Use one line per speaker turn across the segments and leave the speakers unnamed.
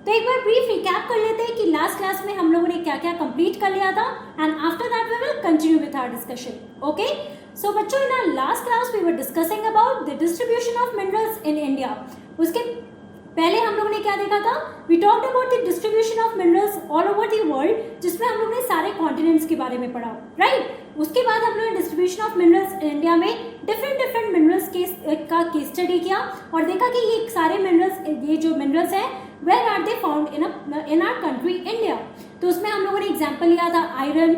तो एक बार brief recap कर लेते हैं कि लास्ट क्लास में हम लोगों ने क्या क्या कंप्लीट कर लिया था and after that we will continue with our discussion. Okay, so बच्चों in our last class we were discussing about the distribution of minerals in India. उसके पहले हम लोगों ने क्या देखा था, we talked about the distribution of minerals all over the world, जिसमें हम लोगों ने सारे कॉन्टिनेंट्स के बारे में पढ़ा, राइट। उसके बाद हम लोगों ने distribution of minerals in India में डिफरेंट मिनरल्स का केस स्टडी किया और देखा कि ये सारे मिनरल्स, ये जो मिनरल्स हैं where are they found in our country India. तो उसमें हम लोगों ने एग्जाम्पल लिया था iron,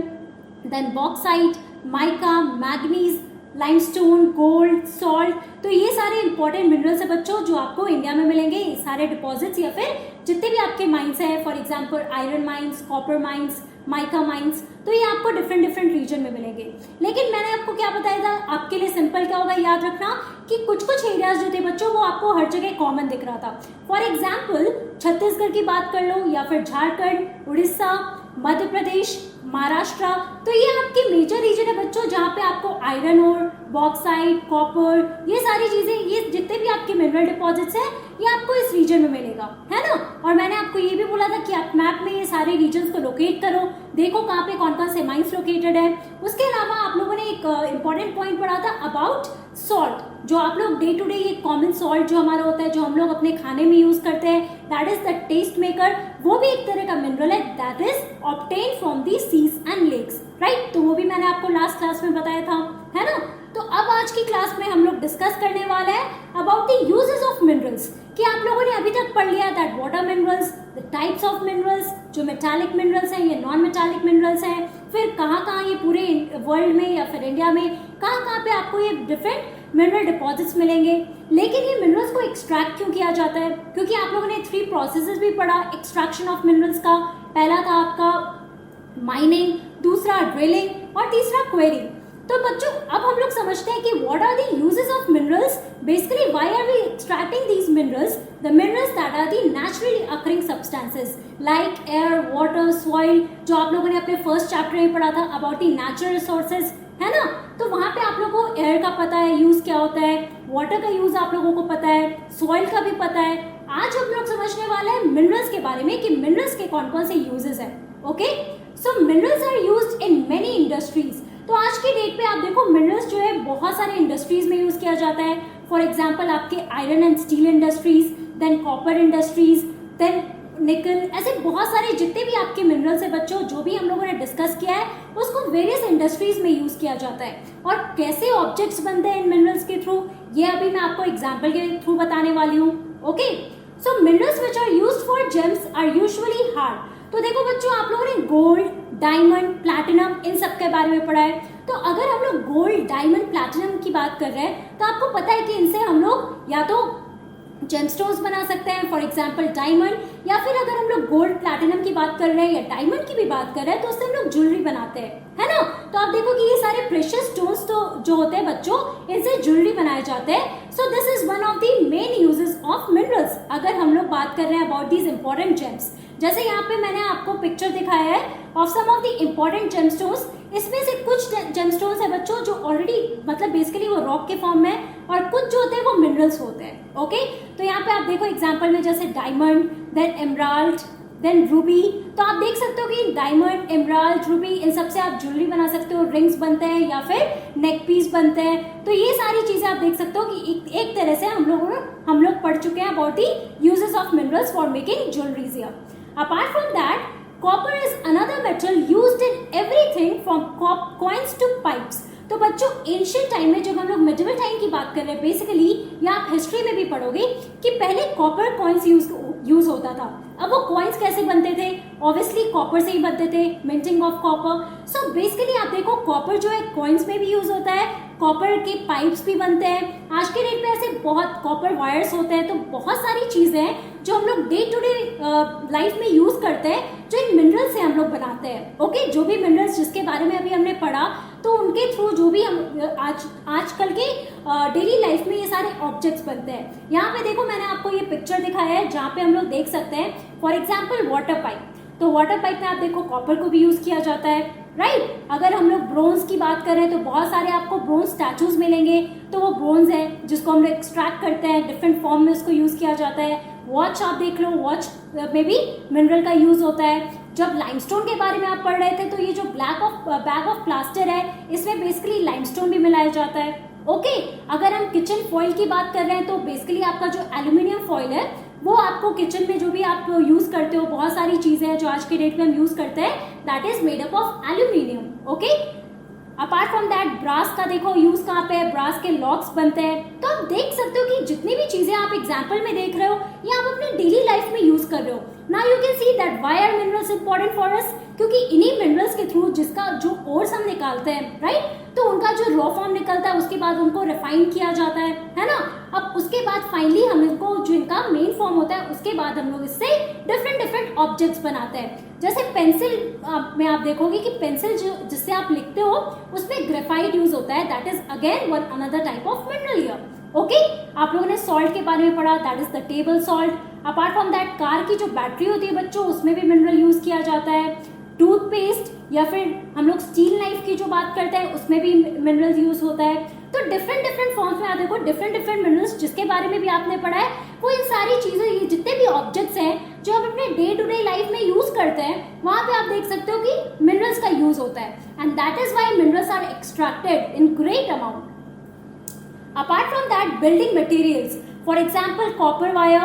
then bauxite, mica, manganese, limestone, gold, salt. तो ये सारे इंपॉर्टेंट मिनरल्स है बच्चों जो आपको इंडिया में मिलेंगे, ये सारे डिपॉजिट्स या फिर जितने भी आपके माइंस हैं, for example iron mines, copper mines, mica mines, तो ये आपको डिफरेंट रीजन में मिलेंगे। लेकिन मैंने आपको क्या बताया था, आपके लिए सिंपल क्या होगा याद रखना कि कुछ एरियाज जो थे बच्चों वो आपको हर जगह कॉमन दिख रहा था। फॉर एग्जाम्पल छत्तीसगढ़ की बात कर लो या फिर झारखंड, उड़ीसा, मध्य प्रदेश, महाराष्ट्र, तो ये आपके मेजर रीजन है बच्चों जहाँ पे आपको आयरन ओर, बॉक्साइट, कॉपर, ये सारी चीजें, ये जितने भी आपके मिनरल डिपॉजिट्स हैं ये आपको इस रीजन में मिलेगा, है ना। और मैंने आपको ये भी बोला था कि आप मैप में ये सारे रीजन्स को लोकेट करो, देखो कहाँ पे कौन कौन से माइंस लोकेटेड है। उसके अलावा आप लोगों ने एक इंपॉर्टेंट पॉइंट पढ़ा था अबाउट सॉल्ट, जो आप लोग डे टू डे ये कॉमन सॉल्ट जो हमारा होता है, जो हम लोग अपने खाने में यूज करते हैं, that is the taste maker, वो भी एक तरह का मिनरल है that is obtain from the seas and lakes, right. तो वो भी मैंने आपको लास्ट क्लास में बताया था, है ना। तो अब आज की क्लास में हम लोग डिस्कस करने वाले हैं about the uses of minerals, कि आप लोगों ने अभी तक पढ़ लिया that what are minerals, the types of minerals, जो मेटालिक मिनरल्स हैं, ये नॉन मेटालिक मिनरल्स हैं, फिर कहाँ ये पूरे वर्ल्ड में या फिर इंडिया में कहाँ पे आपको ये डिफरेंट मिनरल डिपॉजिट्स मिलेंगे। लेकिन ये मिनरल्स को एक्सट्रैक्ट क्यों किया जाता है, क्योंकि आप लोगों ने 3 प्रोसेसेस भी पढ़ा एक्सट्रैक्शन ऑफ मिनरल्स का। पहला था आपका माइनिंग, दूसरा ड्रिलिंग और तीसरा क्वेरिंग। तो बच्चों अब हम लोग समझते हैं कि what are the uses of minerals, basically why are we extracting these minerals, the minerals that are the naturally occurring substances like air, water, soil, जो आप लोगों ने अपने फर्स्ट चैप्टर में पढ़ा था अबाउट द नेचुरल रिसोर्सेज, है ना। तो वहां पे आप लोगों को एयर का पता है यूज क्या होता है, वाटर का यूज आप लोगों को पता है, सॉइल का भी पता है। आज हम लोग समझने वाले हैं मिनरल्स के बारे में कि मिनरल्स के कौन कौन से यूजेस है। Okay, so minerals are used in many industries. तो आज की डेट पे आप देखो मिनरल्स जो है बहुत सारे इंडस्ट्रीज में यूज किया जाता है। फॉर एग्जांपल आपके iron and steel industries, then copper industries, then nickel, ऐसे बहुत सारे जितने भी आपके मिनरल्स है बच्चों जो भी हम लोगों ने डिस्कस किया है उसको वेरियस इंडस्ट्रीज में यूज किया जाता है। और कैसे ऑब्जेक्ट्स बनते हैं इन मिनरल्स के थ्रू, ये अभी मैं आपको एग्जाम्पल के थ्रू बताने वाली हूँ। Okay, so minerals which are used for gems are usually hard. तो देखो बच्चों आप लोगों ने गोल्ड, डायमंड, प्लैटिनम इन सब के बारे में पढ़ा है। तो अगर हम लोग गोल्ड, डायमंड, प्लैटिनम की बात कर रहे हैं तो आपको पता है कि इनसे हम लोग या तो जेमस्टोन्स बना सकते हैं, फॉर एग्जांपल डायमंड, या फिर अगर हम लोग गोल्ड, प्लैटिनम की बात कर रहे हैं या डायमंड की भी बात कर रहे हैं तो उससे हम लोग ज्वेलरी बनाते हैं, है ना। तो आप देखो कि ये सारे प्रेशियस स्टोन्स तो जो होते हैं बच्चों इनसे ज्वेलरी बनाए जाते हैं। So this is one of the main uses of minerals अगर हम लोग बात कर रहे हैं अबाउट दीज इंपॉर्टेंट जेम्स। जैसे यहाँ पे मैंने आपको पिक्चर दिखाया है of some of the important gemstones. इसमें से कुछ जेमस्टोन्स है बच्चों जो ऑलरेडी मतलब बेसिकली वो रॉक के फॉर्म में, और कुछ जो होते हैं वो मिनरल्स होते हैं। ओके, तो यहाँ पे आप देखो एग्जांपल में जैसे diamond, then emerald, then ruby. तो आप देख सकते हो कि डायमंड, एमराल्ड, रूबी इन सब से आप ज्वेलरी बना सकते हो, रिंग्स बनते हैं या फिर नेक पीस बनते हैं। तो ये सारी चीजें आप देख सकते हो कि एक तरह से हम लोग पढ़ चुके हैं about the uses of minerals for making jewelleries here. Apart from that, copper is another metal used in everything from coins to pipes. तो बच्चों एंशियंट टाइम में जब हम लोग मिडिवल टाइम की बात कर रहे हैं बेसिकली, या आप हिस्ट्री में भी पढ़ोगे कि पहले कॉपर कॉइन्स यूज होता था। अब वो कॉइन्स कैसे बनते थे, ऑब्वियसली कॉपर से ही बनते थे, minting of copper. So basically आप देखो कॉपर जो है कॉइन्स में भी यूज होता है, कॉपर के पाइप्स भी बनते हैं। आज के डेट में ऐसे बहुत कॉपर वायर्स होते हैं। तो बहुत सारी चीजें हैं जो हम लोग डे टू डे लाइफ में यूज करते हैं जो इन मिनरल्स से हम लोग बनाते हैं। ओके, जो भी मिनरल्स जिसके बारे में अभी हमने पढ़ा तो उनके थ्रू जो भी हम आजकल के डेली लाइफ में ये सारे ऑब्जेक्ट्स बनते हैं। यहाँ पे देखो मैंने आपको ये पिक्चर दिखाया है जहाँ पे हम लोग देख सकते हैं फॉर एग्जाम्पल वाटर पाइप। तो वाटर पाइप में आप देखो कॉपर को भी यूज किया जाता है, राइट। अगर हम लोग ब्रोंज की बात करें तो बहुत सारे आपको ब्रोंज स्टैचूज मिलेंगे। तो वो ब्रोंज है जिसको हम लोग एक्सट्रैक्ट करते हैं, डिफरेंट फॉर्म में उसको यूज किया जाता है। वॉच आप देख लो, वॉच में भी मिनरल का यूज होता है। जब लाइमस्टोन के बारे में आप पढ़ रहे थे तो ये जो बैग ऑफ प्लास्टर है इसमें बेसिकली लाइमस्टोन भी मिलाया जाता है। ओके, अगर हम किचन फॉइल की बात कर रहे हैं तो बेसिकली आपका जो एल्यूमिनियम फॉइल है वो आपको किचन में जो भी आप यूज करते हो, बहुत सारी चीजें हैं जो आज के डेट में हम यूज करते हैं, that is made up of aluminium. Okay, apart from that brass का देखो यूज कहाँ पे है, ब्रास के लॉक्स बनते हैं। तो आप देख सकते हो कि जितनी भी चीजें आप एग्जाम्पल में देख रहे हो ये आप अपने डेली लाइफ में यूज कर रहे हो। Now you can see that why are minerals important for us, क्योंकि इन्हीं मिनरल्स के थ्रू जिसका जो ओर्स हम निकालते हैं, राइट, तो उनका जो रॉ फॉर्म निकलता है उसके बाद उनको रिफाइन किया जाता है ना। अब उसके बाद फाइनली हम इनको जो इनका मेन फॉर्म होता है उसके बाद हम लोग इससे डिफरेंट ऑब्जेक्ट्स बनाते हैं। जैसे पेंसिल में आप देखोगे कि पेंसिल जो जिससे आप लिखते हो उसमें ग्रेफाइट यूज होता है, that is again one another type of mineral here. Okay, आप लोगों ने सॉल्ट के बारे में पढ़ा, that is the table salt. Apart from that car की जो बैटरी होती है बच्चों उसमें भी मिनरल यूज किया जाता है। टूथपेस्ट या फिर हम लोग स्टील नाइफ की जो बात करते हैं उसमें भी मिनरल्स यूज होता है। तो डिफरेंट फॉर्म्स में आप देखो डिफरेंट मिनरल्स जिसके बारे में भी आपने पढ़ा है, वो इन सारी चीजें, ये जितने भी ऑब्जेक्ट्स हैं जो हम अपने डे टू डे लाइफ में यूज करते हैं वहां पे आप देख सकते हो कि मिनरल्स का यूज होता है, and that is why minerals are extracted in great amount. Apart from that building materials, for example copper wire,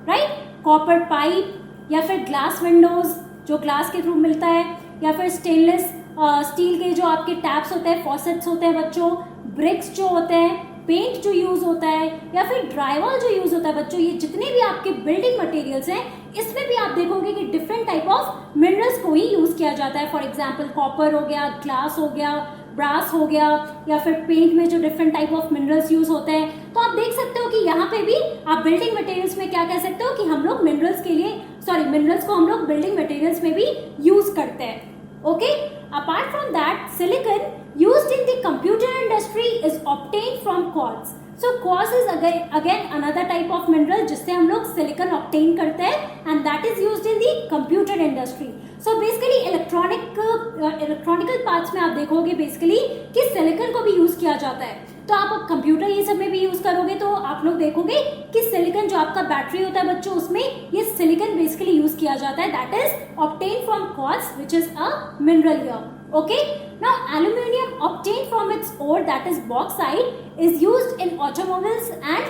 right, copper pipe या फिर ग्लास विंडोज जो ग्लास के थ्रू मिलता है, या फिर स्टेनलेस स्टील के जो आपके टैप्स होते हैं, फॉसेट्स होते हैं बच्चों, ब्रिक्स जो होते हैं, पेंट जो यूज होता है, या फिर ड्राइवॉल जो यूज होता है बच्चों, ये जितने भी आपके बिल्डिंग मटेरियल्स हैं इसमें भी आप देखोगे कि डिफरेंट टाइप ऑफ मिनरल्स को ही यूज किया जाता है। फॉर एग्जाम्पल कॉपर हो गया, ग्लास हो गया, ब्रास हो गया, या फिर पेंट में जो different type of minerals use होते हैं। तो आप देख सकते हो कि यहाँ पे भी आप बिल्डिंग मटेरियल्स में क्या कह सकते हो कि हम लोग मिनरल्स को हम लोग बिल्डिंग मटेरियल्स में भी यूज करते हैं। Okay, apart from that silicon used in the computer industry is obtained from quartz. So quartz is again another type of mineral जिससे हम लोग silicon obtain करते हैं, and that is used in the computer industry. So basically electronical parts में आप देखोगे basically कि silicon को भी use किया जाता है। तो आप कंप्यूटर ये सब में भी यूज करोगे तो आप लोग देखोगे कि सिलिकॉन जो आपका बैटरी होता है बच्चों उसमें ये सिलिकॉन बेसिकली यूज किया जाता है, that is obtain from quartz which is a mineral here. Okay, now aluminium obtained from its ore, that is bauxite, is used in automobiles and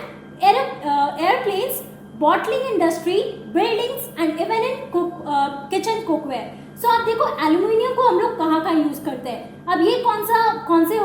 airplanes, bottling industry, buildings and even in kitchen cookware. So आप देखो aluminium को हम लोग कहाँ use करते हैं। अब ये कौन से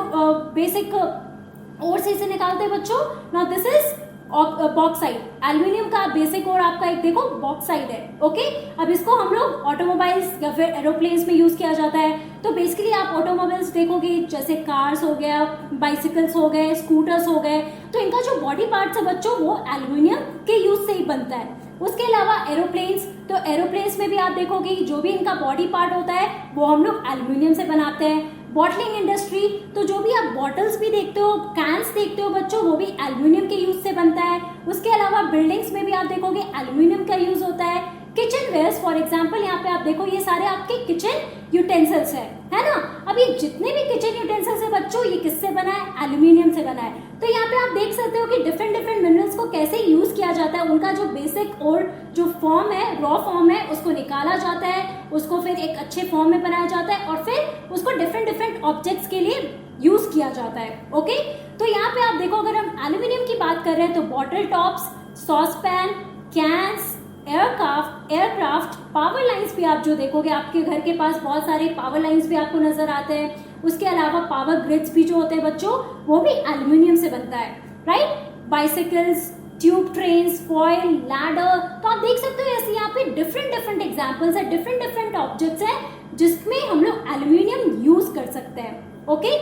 बेसिक और से निकालते हैं बच्चों। Now this is bauxite, aluminium का बेसिक और आपका एक देखो बॉक्साइट है। ओके, अब इसको हम लोग ऑटोमोबाइल्स या फिर एरोप्लेन्स में यूज किया जाता है। तो बेसिकली आप ऑटोमोबाइल्स देखोगे जैसे कार्स हो गया, बाइसिकल्स हो गए, स्कूटर्स हो गए, तो इनका जो बॉडी पार्ट्स है बच्चों वो एल्यूमिनियम के यूज से ही बनता है। उसके अलावा एरोप्लेन्स, तो एरोप्लेन्स में भी आप देखोगे जो भी इनका बॉडी पार्ट होता है वो हम लोग एल्यूमिनियम से बनाते हैं। बॉटलिंग इंडस्ट्री, तो जो भी आप बॉटल्स भी देखते हो, कैंस देखते हो बच्चों, वो भी एल्यूमिनियम के यूज से बनता है। उसके अलावा बिल्डिंग्स में भी आप देखोगे एल्यूमिनियम का यूज होता है। किचन वेयर्स, फॉर एग्जांपल यहाँ पे आप देखो ये सारे आपके किचन यूटेंसिल्स है ना। अब ये जितने भी किचन यूटेंसिल्स है बच्चों ये किससे बना है, एल्यूमिनियम से बना है। तो यहाँ पे आप देख सकते हो कि डिफरेंट मिनरल्स को कैसे यूज किया जाता है, उनका जो बेसिक और जो फॉर्म है, रॉ फॉर्म है, उसको निकाला जाता है, उसको फिर एक अच्छे फॉर्म में बनाया जाता है और फिर उसको डिफरेंट ऑब्जेक्ट्स के लिए यूज किया जाता है। ओके, तो यहाँ पे आप देखो अगर हम एल्यूमिनियम की बात कर रहे हैं तो bottle tops, sauce pan, cans, aircraft, power lines भी आप जो देखोगे आपके घर के पास बहुत सारे पावर लाइंस भी आपको नजर आते हैं। उसके अलावा पावर ग्रिड्स भी जो होते हैं बच्चों वो भी एल्यूमिनियम से बनता है, right. Bicycles, tube trains, foil, ladder, तो आप देख सकते हो ऐसे यहाँ पे डिफरेंट एग्जाम्पल्स है, डिफरेंट ऑब्जेक्ट्स हैं जिसमें हम लोग एल्यूमिनियम यूज कर सकते हैं। ओके,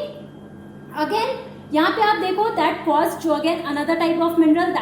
अगेन यहाँ पे आप देखो दैट क्वार्ट्ज जो again another type of mineral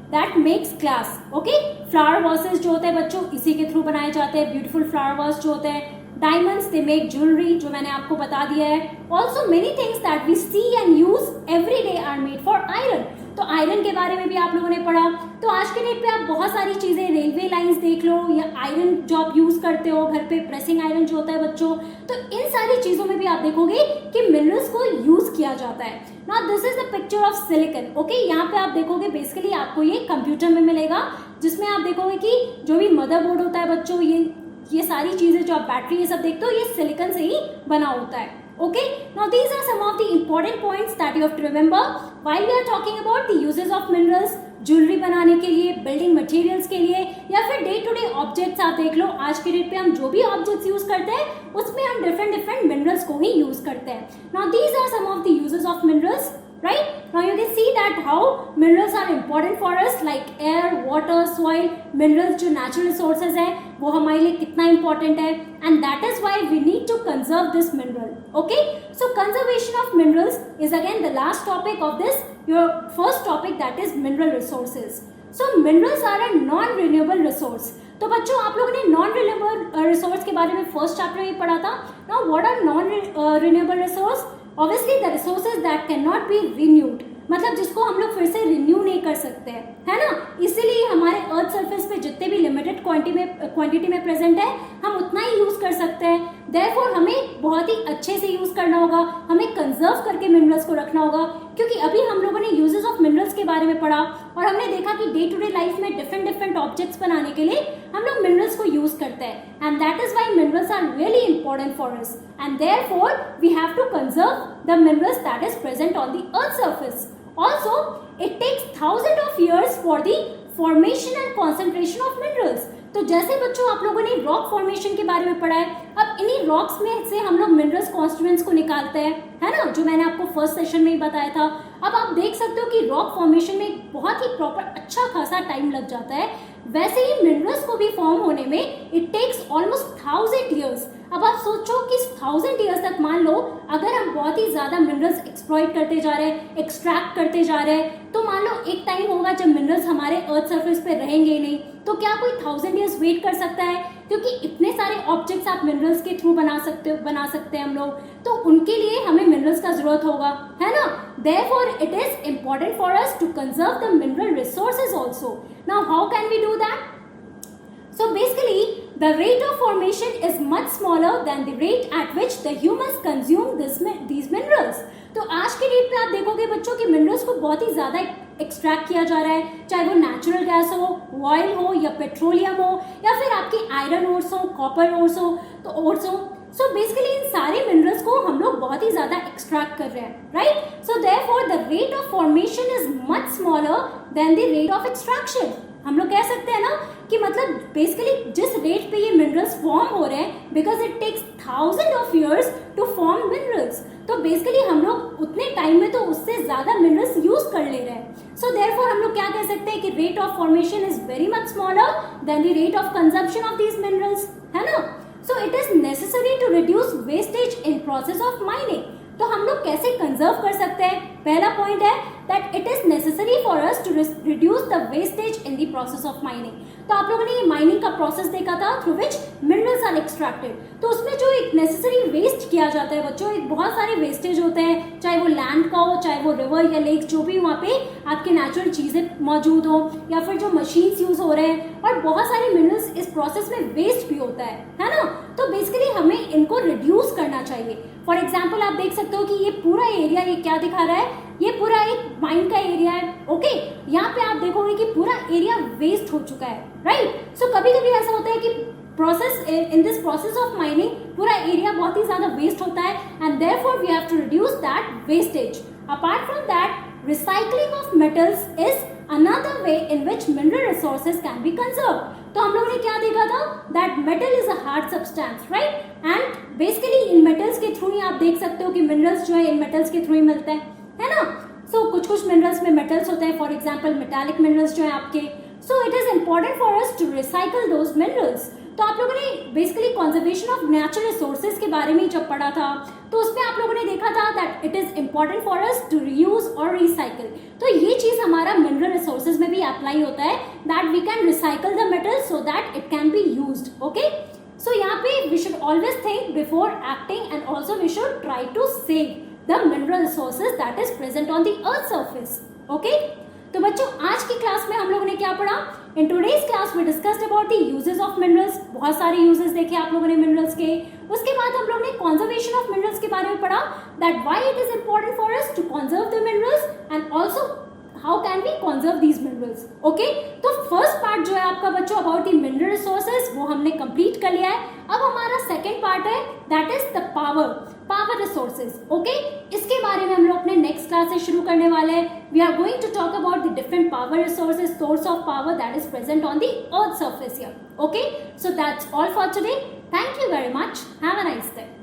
that makes glass. Okay, flower vases जो होते हैं बच्चों इसी के थ्रू बनाए जाते हैं, ब्यूटीफुल फ्लावर वास जो होते हैं। डायमंड्स, दे मेक ज्वेलरी जो मैंने आपको बता दिया है। Also many things that we see and use every day are made for iron. तो आयरन के बारे में भी आप लोगों ने पढ़ा। तो आज के डेट पे आप बहुत सारी चीज़ें, रेलवे लाइंस देख लो या आयरन जो आप यूज़ करते हो घर पे, प्रेसिंग आयरन जो होता है बच्चों, तो इन सारी चीज़ों में भी आप देखोगे कि मिनरल्स को यूज़ किया जाता है। Now this is the picture of silicon. Okay, यहाँ पे आप देखोगे बेसिकली आपको ये कंप्यूटर में मिलेगा, जिसमें आप देखोगे कि जो भी मदरबोर्ड होता है बच्चों, ये सारी चीज़ें जो आप बैटरी ये सब देखते हो, ये सिलिकन से ही बना होता है। Okay, now these are some of the important points that you have to remember while we are talking about the uses of minerals, jewellery बनाने के लिए, बिल्डिंग मटेरियल्स के लिए, या फिर डे टू डे ऑब्जेक्ट्स आप देख लो। आज के डेट पे हम जो भी ऑब्जेक्ट्स यूज करते हैं उसमें हम डिफरेंट मिनरल्स को ही यूज करते हैं। Now these are some of the uses of minerals, right? Now you can see that how minerals are important for us, like air, water, soil. Minerals जो natural resources है वो हमारे लिए कितना important है, and that is why we need to conserve this mineral. Okay? So conservation of minerals is again the last topic of this, your first topic, that is mineral resources. So minerals are a non-renewable resource. तो बच्चों आप लोगों ने non-renewable resource के बारे में first chapter में पढ़ा था। Now what are non-renewable resource? Obviously the resources that cannot be renewed, मतलब जिसको हम लोग फिर से रिन्यू नहीं कर सकते हैं, है ना। इसीलिए हमारे अर्थ सरफेस पे जितने भी लिमिटेड क्वांटिटी में प्रेजेंट है हम उतना ही यूज कर सकते हैं। देयरफॉर हमें बहुत ही अच्छे से यूज करना होगा, हमें कंजर्व करके मिनरल्स को रखना होगा, क्योंकि अभी हम लोगों ने यूजेस ऑफ मिनरल्स के बारे में पढ़ा और हमने देखा कि डे टू डे लाइफ में डिफरेंट ऑब्जेक्ट्स बनाने के लिए हम लोग मिनरल्स को यूज करते हैं, and that is why minerals are really important for us, and therefore we have to conserve the minerals that is present on the earth surface. Also, it takes thousands of years for the formation and concentration of minerals. तो जैसे बच्चों आप लोगों ने rock formation के बारे में पढ़ा है, अब इन्हीं रॉक्स में से हम लोग मिनरल्स कॉन्स्टिट्यूएंट्स को निकालते हैं, है ना, जो मैंने आपको फर्स्ट सेशन में ही बताया था। अब आप देख सकते हो कि रॉक फॉर्मेशन में बहुत ही प्रॉपर अच्छा खासा टाइम लग जाता है, वैसे ही मिनरल्स को भी फॉर्म होने में इट टेक्स ऑलमोस्ट 1000 ईयर्स। अब आप सोचो कि 1000 ईयर्स तक, मान लो अगर हम बहुत ही ज्यादा मिनरल्स एक्सप्लॉइट करते जा रहे हैं, एक्सट्रैक्ट करते जा रहे हैं, तो मान लो एक टाइम होगा जब मिनरल्स हमारे अर्थ सरफेस पे रहेंगे ही नहीं, तो क्या कोई 1000 ईयर्स वेट कर सकता है? क्योंकि इतने सारे ऑब्जेक्ट्स आप मिनरल्स के थ्रू बना सकते हैं हम लोग, तो उनके लिए हमें मिनरल्स का जरूरत होगा, है ना। Therefore, it is important for us to conserve the mineral resources also. Now, how can we do that? So basically, the rate of formation is much smaller than the rate at which the humans consume these minerals. तो आज के date पे आप देखोगे बच्चों कि minerals को बहुत ही ज़्यादा एक्सट्रैक्ट किया जा रहा है, चाहे वो नेचुरल गैस हो, ऑयल हो या पेट्रोलियम हो, या फिर आपकी आयरन ओर्स हो, कॉपर ओर्स हो, तो ओर्स हो। सो बेसिकली इन सारे मिनरल्स को हम लोग बहुत ही ज़्यादा एक्सट्रैक्ट कर रहे हैं, right. So therefore the rate of formation is much smaller than the rate of extraction. हम लोग कह सकते हैं ना कि मतलब बेसिकली जिस रेट पे ये मिनरल्स फॉर्म हो रहे हैं, because it takes 1000 of years to form minerals, तो बेसिकली हम लोग उतने टाइम में तो उससे ज्यादा मिनरल्स यूज कर ले रहे हैं। सो देयरफॉर हम लोग क्या कह सकते हैं कि rate of formation is very much smaller than the rate of consumption of these minerals, है ना। So it is necessary to reduce wastage in process of mining. तो हम लोग कैसे कंजर्व कर सकते हैं? पहला पॉइंट है that it is necessary for us to reduce the wastage in the process of mining. तो आप लोगों ने ये माइनिंग का प्रोसेस देखा था through which minerals are extracted. तो उसमें जो एक नेसेसरी वेस्ट किया जाता है बच्चों, एक बहुत सारे वेस्टेज होते हैं, चाहे वो लैंड का हो, चाहे वो रिवर या लेक, जो भी वहाँ पे आपके नेचुरल चीज़ें मौजूद हो, या फिर जो मशीन्स यूज हो रहे हैं, और बहुत सारे मिनरल्स इस प्रोसेस में वेस्ट भी होता है ना। तो बेसिकली हमें इनको रिड्यूस करना चाहिए। फॉर एग्जाम्पल आप देख सकते हो कि ये पूरा एरिया, ये क्या दिखा रहा है, ये पूरा एक माइन का एरिया है, ओके। यहाँ पे आप देखोगे कि पूरा एरिया वेस्ट हो चुका है, राइट। सो कभी कभी ऐसा होता है कि in this process of mining पूरा एरिया बहुत ही ज्यादा वेस्ट होता है, and therefore we have to reduce that wastage. Apart from that, recycling of metals is another way in which mineral resources can be conserved. तो हम लोगों ने क्या देखा था, that metal is a hard substance, right? And basically in metals के through ही आप देख सकते हो कि minerals जो है इन metals के थ्रू ही मिलते हैं, है ना। So कुछ minerals में metals होते हैं, for example metallic minerals जो है आपके। So it is important for us to recycle those minerals. तो आप लोगों ने basically conservation of natural resources के बारे में जब पढ़ा था, तो उसमें आप लोगों ने देखा था that it is important for us to reuse और रिसाइकल। तो ये चीज हमारा मिनरल रिसोर्सेज में भी अप्लाई होता है, that we can recycle the metal so that it can be used, okay. So यहाँ पे we should always think before acting, and also we should try to save the mineral resources that is present on the earth surface, okay. तो बच्चों आज की class में हम लोगों ने क्या पढ़ा? In today's class we discussed about the uses of minerals. बहुत सारे यूजेस देखे आप लोगों ने मिनरल्स के। उसके बाद हम लोग ने कंजर्वेशन ऑफ मिनरल्स के बारे में पढ़ा, that why it is important for us to conserve the minerals and also how can we conserve these minerals. Okay, तो फर्स्ट पार्ट जो है आपका बच्चों अबाउट द मिनरल रिसोर्सेज वो हमने कंप्लीट कर लिया है। अब हमारा सेकेंड पार्ट है that is the power resources. Okay, इसके बारे में हम लोग अपने नेक्स्ट क्लास से शुरू करने वाले हैं। We are going to talk about the different power resources, source of power that is present on the earth surface here. Okay, so that's all for today. Thank you very much, have a nice day.